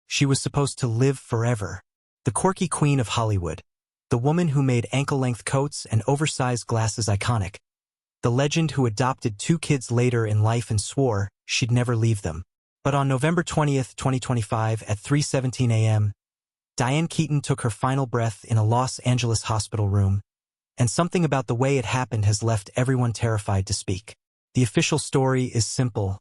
She was supposed to live forever. The quirky queen of Hollywood. The woman who made ankle-length coats and oversized glasses iconic. The legend who adopted 2 kids later in life and swore she'd never leave them. But on November 20th, 2025 at 3:17 a.m., Diane Keaton took her final breath in a Los Angeles hospital room, and something about the way it happened has left everyone terrified to speak. The official story is simple.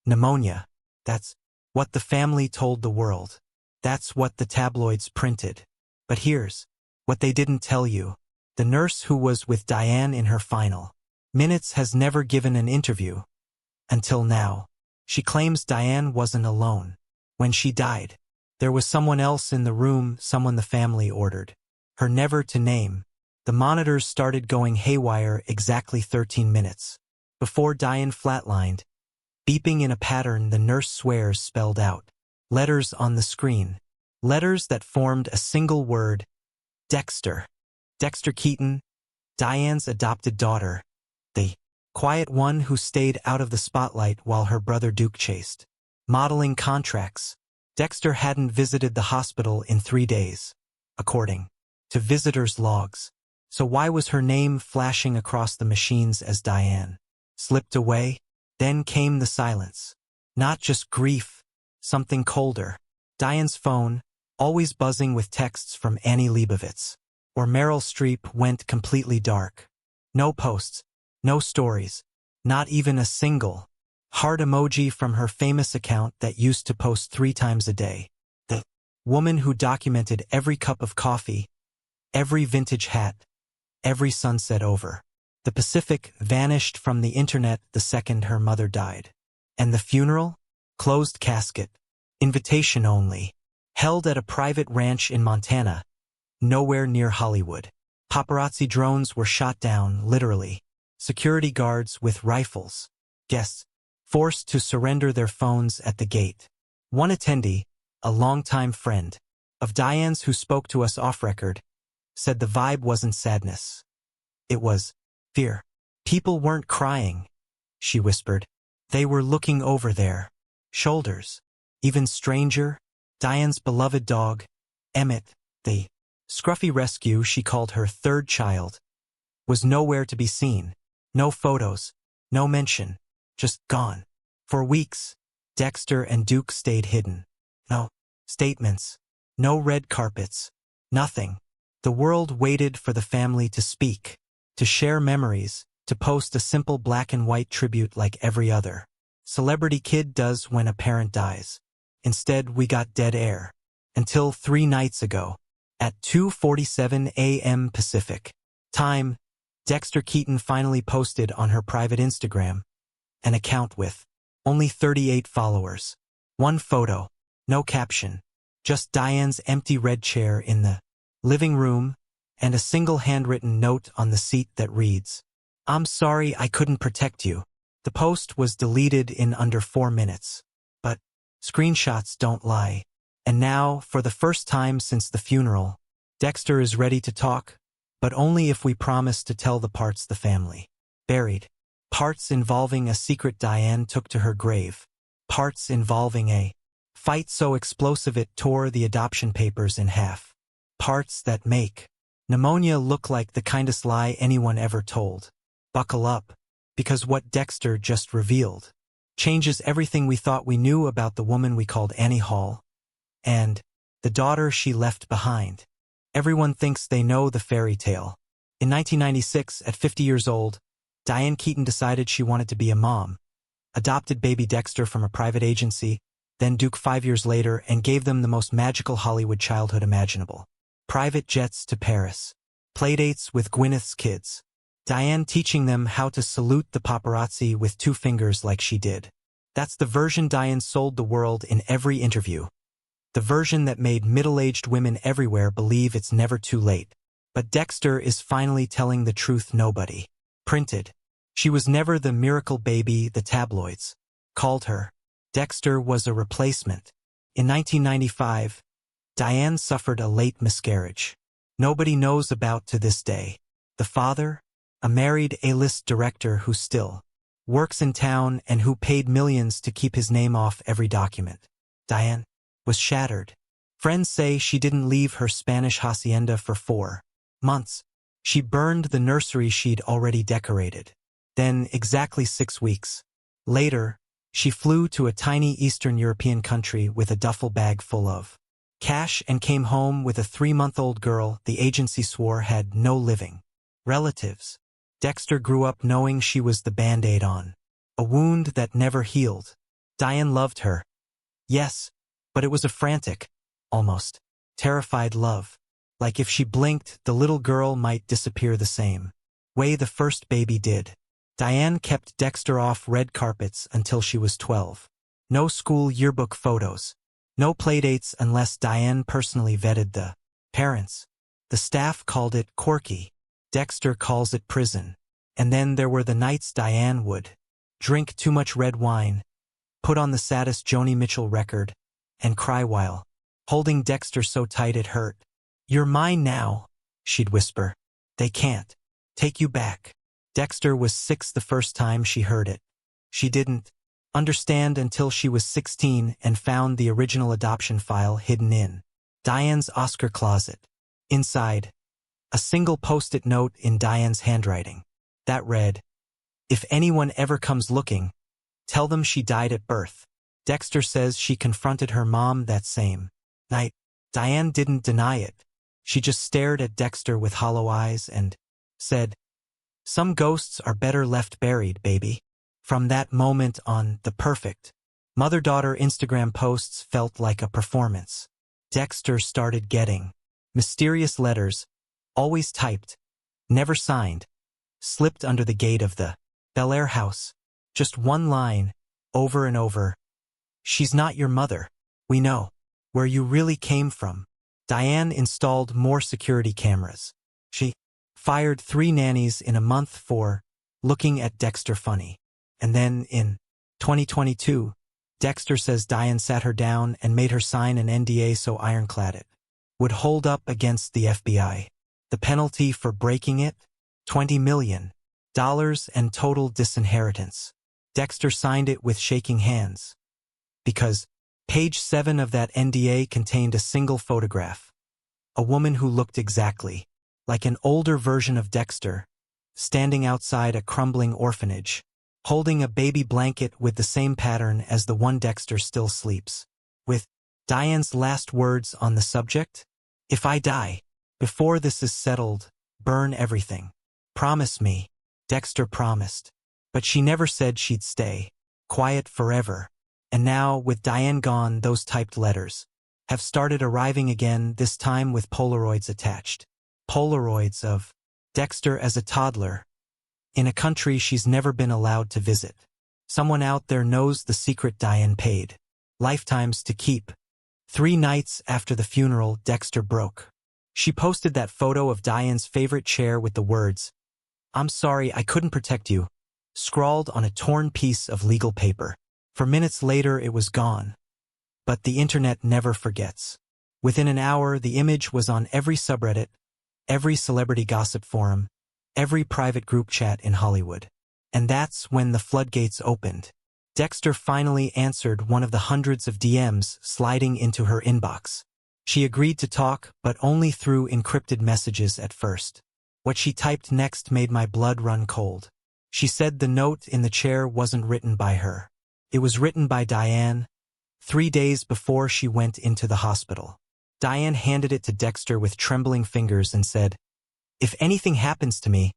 Pneumonia. That's what the family told the world. That's what the tabloids printed. But here's what they didn't tell you. The nurse who was with Diane in her final minutes has never given an interview. Until now. She claims Diane wasn't alone. When she died, there was someone else in the room, someone the family ordered her never to name. The monitors started going haywire exactly 13 minutes before Diane flatlined, beeping in a pattern the nurse swears spelled out. Letters on the screen. Letters that formed a single word. Dexter. Dexter Keaton, Diane's adopted daughter. The quiet one who stayed out of the spotlight while her brother Duke chased. Modeling contracts. Dexter hadn't visited the hospital in 3 days, according to visitors' logs. So why was her name flashing across the machines as Diane slipped away? Then came the silence. Not just grief, something colder. Diane's phone, always buzzing with texts from Annie Leibovitz or Meryl Streep, went completely dark. No posts, no stories, not even a single heart emoji from her famous account that used to post 3 times a day. The woman who documented every cup of coffee, every vintage hat, every sunset over the Pacific, vanished from the internet the second her mother died. And the funeral? Closed casket, invitation only, held at a private ranch in Montana, nowhere near Hollywood. Paparazzi drones were shot down, literally. Security guards with rifles. Guests forced to surrender their phones at the gate. One attendee, a longtime friend of Diane's who spoke to us off-record, said the vibe wasn't sadness. It was fear. People weren't crying, she whispered. They were looking over their shoulders. Even stranger, Diane's beloved dog, Emmett, the scruffy rescue she called her 3rd child, was nowhere to be seen. No photos, no mention, just gone. For weeks, Dexter and Duke stayed hidden. No statements, no red carpets, nothing. The world waited for the family to speak, to share memories, to post a simple black and white tribute like every other celebrity kid does when a parent dies. Instead, we got dead air. Until 3 nights ago, at 2:47 a.m. Pacific time, Dexter Keaton finally posted on her private Instagram, an account with only 38 followers. 1 photo, no caption, just Diane's empty red chair in the living room, and a single handwritten note on the seat that reads, "I'm sorry I couldn't protect you." The post was deleted in under 4 minutes. But screenshots don't lie. And now, for the first time since the funeral, Dexter is ready to talk, but only if we promise to tell the parts the family buried. Parts involving a secret Diane took to her grave. Parts involving a fight so explosive it tore the adoption papers in half. Parts that make pneumonia look like the kindest lie anyone ever told. Buckle up, because what Dexter just revealed changes everything we thought we knew about the woman we called Annie Hall and the daughter she left behind. Everyone thinks they know the fairy tale. In 1996, at 50 years old, Diane Keaton decided she wanted to be a mom, adopted baby Dexter from a private agency, then Duke 5 years later, and gave them the most magical Hollywood childhood imaginable. Private jets to Paris, playdates with Gwyneth's kids, Diane teaching them how to salute the paparazzi with 2 fingers like she did. That's the version Diane sold the world in every interview. The version that made middle-aged women everywhere believe it's never too late. But Dexter is finally telling the truth nobody printed. She was never the miracle baby the tabloids called her. Dexter was a replacement. In 1995, Diane suffered a late miscarriage. Nobody knows about to this day. The father, a married A-list director who still works in town and who paid millions to keep his name off every document. Diane was shattered. Friends say she didn't leave her Spanish hacienda for 4 months. She burned the nursery she'd already decorated. Then, exactly 6 weeks later, she flew to a tiny Eastern European country with a duffel bag full of cash and came home with a 3-month-old girl the agency swore had no living relatives. Dexter grew up knowing she was the Band-Aid on a wound that never healed. Diane loved her. Yes, but it was a frantic, almost terrified love. Like if she blinked, the little girl might disappear the same way the first baby did. Diane kept Dexter off red carpets until she was 12. No school yearbook photos. No playdates unless Diane personally vetted the parents. The staff called it quirky. Dexter calls it prison. And then there were the nights Diane would drink too much red wine, put on the saddest Joni Mitchell record, and cry while holding Dexter so tight it hurt. "You're mine now," she'd whisper. "They can't take you back." Dexter was 6 the first time she heard it. She didn't understand until she was 16 and found the original adoption file hidden in Diane's Oscar closet. Inside, a single post-it note in Diane's handwriting that read, "If anyone ever comes looking, tell them she died at birth." Dexter says she confronted her mom that same night. Diane didn't deny it. She just stared at Dexter with hollow eyes and said, "Some ghosts are better left buried, baby." From that moment on, the perfect mother-daughter Instagram posts felt like a performance. Dexter started getting mysterious letters, always typed, never signed, slipped under the gate of the Bel Air house. Just one line, over and over. "She's not your mother. We know where you really came from." Diane installed more security cameras. She fired 3 nannies in a month for looking at Dexter funny. And then, in 2022, Dexter says Diane sat her down and made her sign an NDA so ironclad it would hold up against the FBI. The penalty for breaking it? $20 million and total disinheritance. Dexter signed it with shaking hands. Because page 7 of that NDA contained a single photograph. A woman who looked exactly like an older version of Dexter, standing outside a crumbling orphanage, holding a baby blanket with the same pattern as the one Dexter still sleeps. With Diane's last words on the subject, "If I die before this is settled, burn everything. Promise me." Dexter promised. But she never said she'd stay quiet forever. And now, with Diane gone, those typed letters have started arriving again, this time with Polaroids attached. Polaroids of Dexter as a toddler, in a country she's never been allowed to visit. Someone out there knows the secret Diane paid lifetimes to keep. 3 nights after the funeral, Dexter broke. She posted that photo of Diane's favorite chair with the words, "I'm sorry I couldn't protect you," scrawled on a torn piece of legal paper. For minutes later, it was gone. But the internet never forgets. Within an hour, the image was on every subreddit, every celebrity gossip forum, every private group chat in Hollywood. And that's when the floodgates opened. Dexter finally answered one of the hundreds of DMs sliding into her inbox. She agreed to talk, but only through encrypted messages at first. What she typed next made my blood run cold. She said the note in the chair wasn't written by her. It was written by Diane, 3 days before she went into the hospital. Diane handed it to Dexter with trembling fingers and said, "If anything happens to me,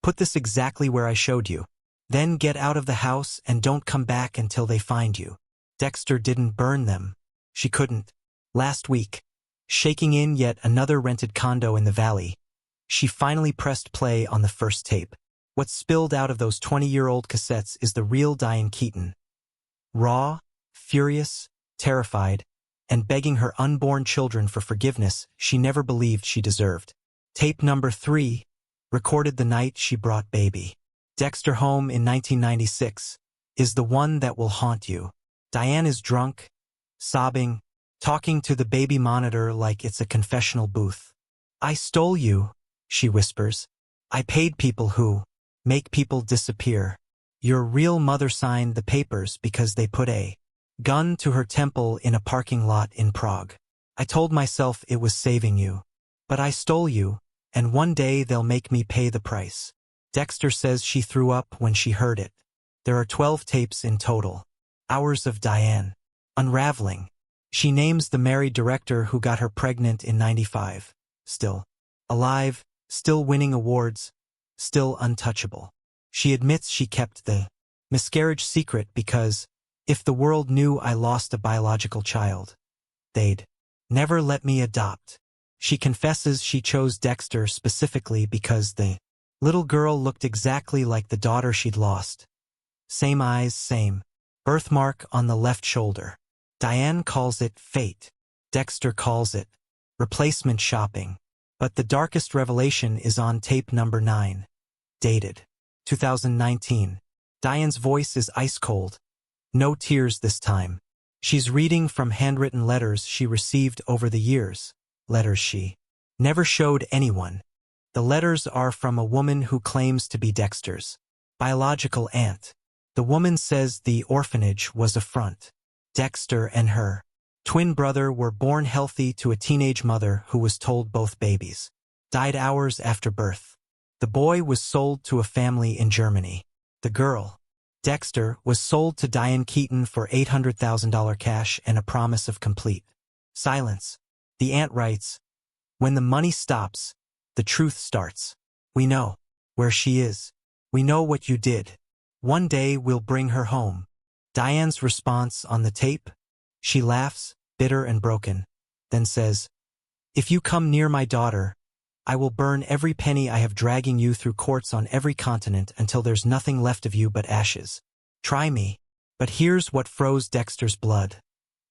put this exactly where I showed you. Then get out of the house and don't come back until they find you." Dexter didn't burn them. She couldn't. Last week, shaking in yet another rented condo in the valley, she finally pressed play on the first tape. What spilled out of those 20-year-old cassettes is the real Diane Keaton. Raw, furious, terrified, and begging her unborn children for forgiveness she never believed she deserved. Tape number 3, recorded the night she brought baby Dexter home in 1996, is the one that will haunt you. Diane is drunk, sobbing, talking to the baby monitor like it's a confessional booth. "I stole you," she whispers. "I paid people who make people disappear. Your real mother signed the papers because they put a Gun to her temple in a parking lot in Prague. I told myself it was saving you. But I stole you, and one day they'll make me pay the price. Dexter says she threw up when she heard it. There are 12 tapes in total. Hours of Diane. Unraveling. She names the married director who got her pregnant in '95. Still alive, still winning awards, still untouchable. She admits she kept the miscarriage secret because, if the world knew I lost a biological child, they'd never let me adopt. She confesses she chose Dexter specifically because the little girl looked exactly like the daughter she'd lost. Same eyes, same birthmark on the left shoulder. Diane calls it fate. Dexter calls it replacement shopping. But the darkest revelation is on tape number 9. Dated 2019. Diane's voice is ice cold. No tears this time. She's reading from handwritten letters she received over the years. Letters she never showed anyone. The letters are from a woman who claims to be Dexter's biological aunt. The woman says the orphanage was a front. Dexter and her twin brother were born healthy to a teenage mother who was told both babies died hours after birth. The boy was sold to a family in Germany. The girl, Dexter, was sold to Diane Keaton for $800,000 cash and a promise of complete silence. The aunt writes, "When the money stops, the truth starts. We know where she is. We know what you did. One day we'll bring her home." Diane's response on the tape? She laughs, bitter and broken, then says, "If you come near my daughter, I will burn every penny I have dragging you through courts on every continent until there's nothing left of you but ashes. Try me." But here's what froze Dexter's blood.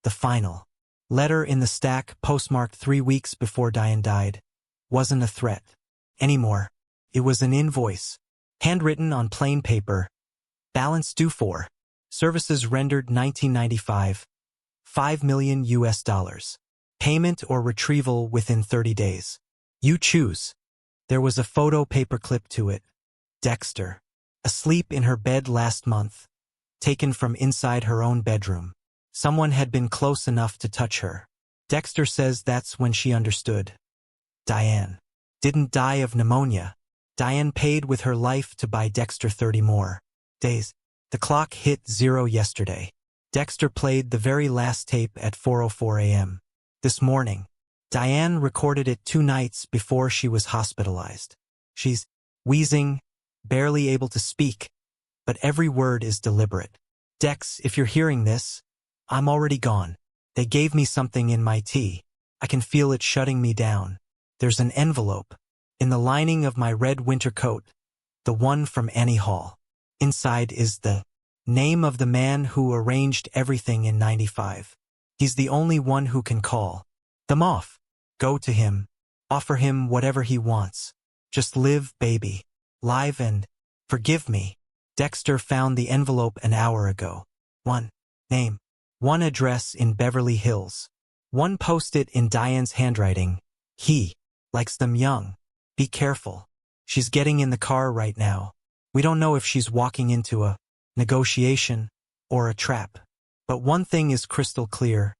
The final letter in the stack, postmarked 3 weeks before Diane died, wasn't a threat anymore. It was an invoice, handwritten on plain paper. Balance due for services rendered 1995. $5 million US. Payment or retrieval within 30 days. You choose. There was a photo paperclip to it. Dexter, asleep in her bed last month, taken from inside her own bedroom. Someone had been close enough to touch her. Dexter says that's when she understood. Diane didn't die of pneumonia. Diane paid with her life to buy Dexter 30 more days. The clock hit 0 yesterday. Dexter played the very last tape at 4:04 a.m. This morning. Diane recorded it 2 nights before she was hospitalized. She's wheezing, barely able to speak, but every word is deliberate. "Dex, if you're hearing this, I'm already gone. They gave me something in my tea. I can feel it shutting me down. There's an envelope in the lining of my red winter coat, the one from Annie Hall. Inside is the name of the man who arranged everything in '95. He's the only one who can call them off. Go to him. Offer him whatever he wants. Just live, baby. Live and forgive me." Dexter found the envelope an hour ago. 1 name. 1 address in Beverly Hills. 1 post-it in Diane's handwriting. "He likes them young. Be careful. She's getting in the car right now. We don't know if she's walking into a negotiation or a trap. But one thing is crystal clear.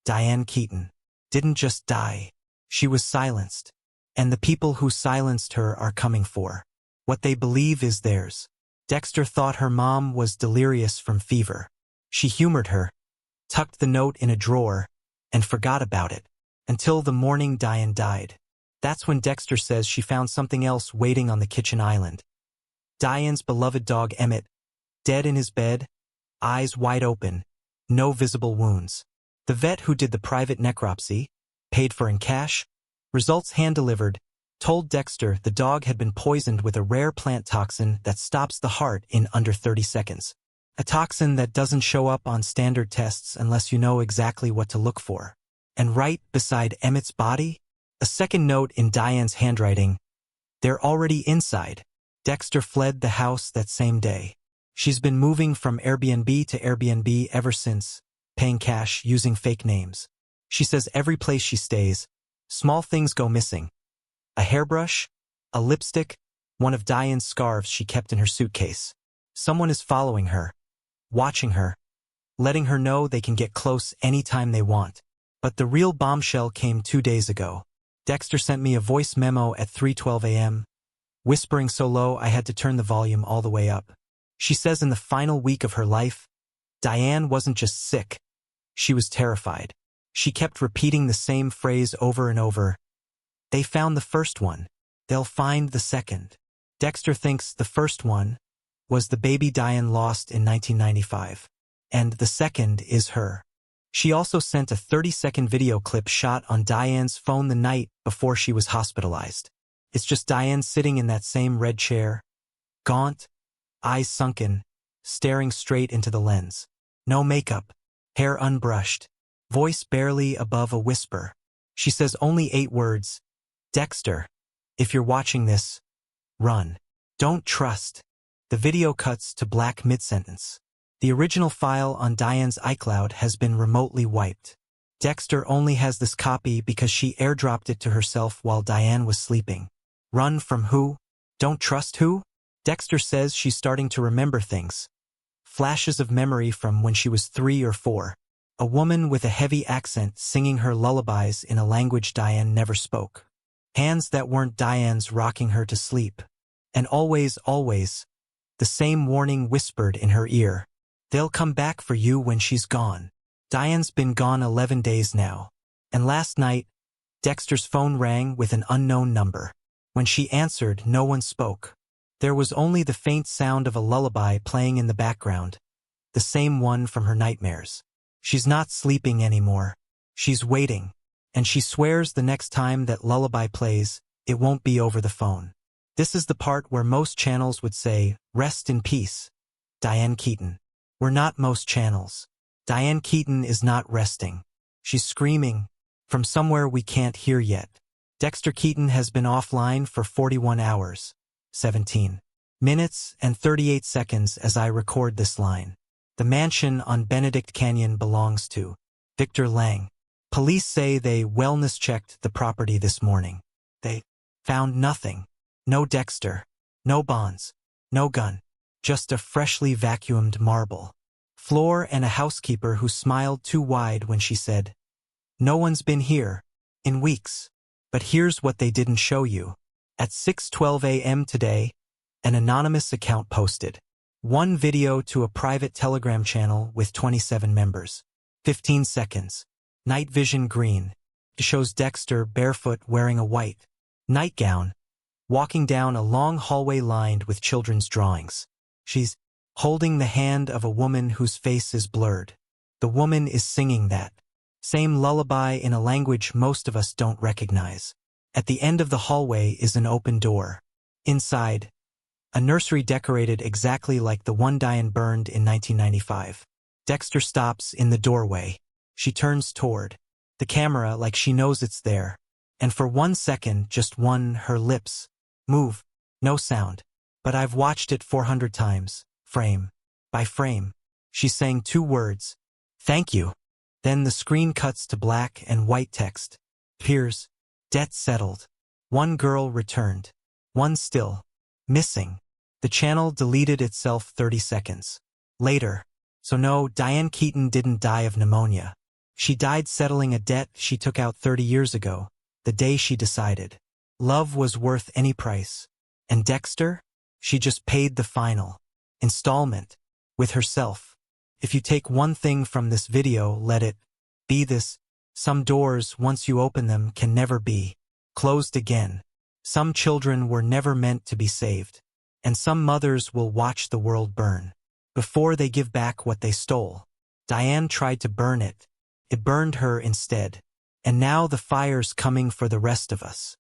Diane Keaton didn't just die. She was silenced. And the people who silenced her are coming for what they believe is theirs." Dexter thought her mom was delirious from fever. She humored her, tucked the note in a drawer, and forgot about it until the morning Diane died. That's when Dexter says she found something else waiting on the kitchen island. Diane's beloved dog Emmett, dead in his bed, eyes wide open, no visible wounds. The vet who did the private necropsy, paid for in cash, results hand-delivered, told Dexter the dog had been poisoned with a rare plant toxin that stops the heart in under 30 seconds. A toxin that doesn't show up on standard tests unless you know exactly what to look for. And right beside Emmett's body, a second note in Diane's handwriting. "They're already inside." Dexter fled the house that same day. She's been moving from Airbnb to Airbnb ever since, paying cash using fake names. She says every place she stays, small things go missing. A hairbrush, a lipstick, one of Diane's scarves she kept in her suitcase. Someone is following her, watching her, letting her know they can get close anytime they want. But the real bombshell came 2 days ago. Dexter sent me a voice memo at 3:12 a.m., whispering so low I had to turn the volume all the way up. She says in the final week of her life, Diane wasn't just sick, she was terrified. She kept repeating the same phrase over and over. They found the first one. They'll find the second. Dexter thinks the first one was the baby Diane lost in 1995. And the second is her. She also sent a 30-second video clip shot on Diane's phone the night before she was hospitalized. It's just Diane sitting in that same red chair, gaunt, eyes sunken, staring straight into the lens. No makeup, hair unbrushed, voice barely above a whisper. She says only 8 words. Dexter, if you're watching this, run. Don't trust. The video cuts to black mid-sentence. The original file on Diane's iCloud has been remotely wiped. Dexter only has this copy because she airdropped it to herself while Diane was sleeping. Run from who? Don't trust who? Dexter says she's starting to remember things. Flashes of memory from when she was 3 or 4. A woman with a heavy accent singing her lullabies in a language Diane never spoke. Hands that weren't Diane's rocking her to sleep. And always, the same warning whispered in her ear. They'll come back for you when she's gone. Diane's been gone 11 days now. And last night, Dexter's phone rang with an unknown number. When she answered, no one spoke. There was only the faint sound of a lullaby playing in the background. The same one from her nightmares. She's not sleeping anymore. She's waiting. And she swears the next time that lullaby plays, it won't be over the phone. This is the part where most channels would say, rest in peace, Diane Keaton. We're not most channels. Diane Keaton is not resting. She's screaming from somewhere we can't hear yet. Dexter Keaton has been offline for 41 hours, 17 minutes and 38 seconds as I record this line. The mansion on Benedict Canyon belongs to Victor Lang. Police say they wellness checked the property this morning. They found nothing. No Dexter. No bonds. No gun. Just a freshly vacuumed marble floor and a housekeeper who smiled too wide when she said, "No one's been here in weeks." But here's what they didn't show you. At 6:12 a.m. today, an anonymous account posted one video to a private Telegram channel with 27 members. 15 seconds. Night vision green. It shows Dexter barefoot wearing a white nightgown, walking down a long hallway lined with children's drawings. She's holding the hand of a woman whose face is blurred. The woman is singing that same lullaby in a language most of us don't recognize. At the end of the hallway is an open door. Inside, a nursery decorated exactly like the one Diane burned in 1995. Dexter stops in the doorway. She turns toward the camera like she knows it's there. And for 1 second, just one, her lips move. No sound. But I've watched it 400 times, frame by frame. She's saying 2 words. Thank you. Then the screen cuts to black and white text. Appears. Debt settled. 1 girl returned. 1 still missing. The channel deleted itself 30 seconds later. So no, Diane Keaton didn't die of pneumonia. She died settling a debt she took out 30 years ago, the day she decided love was worth any price. And Dexter? She just paid the final installment with herself. If you take one thing from this video, let it be this. Some doors, once you open them, can never be closed again. Some children were never meant to be saved. And some mothers will watch the world burn before they give back what they stole. Diane tried to burn it. It burned her instead. And now the fire's coming for the rest of us.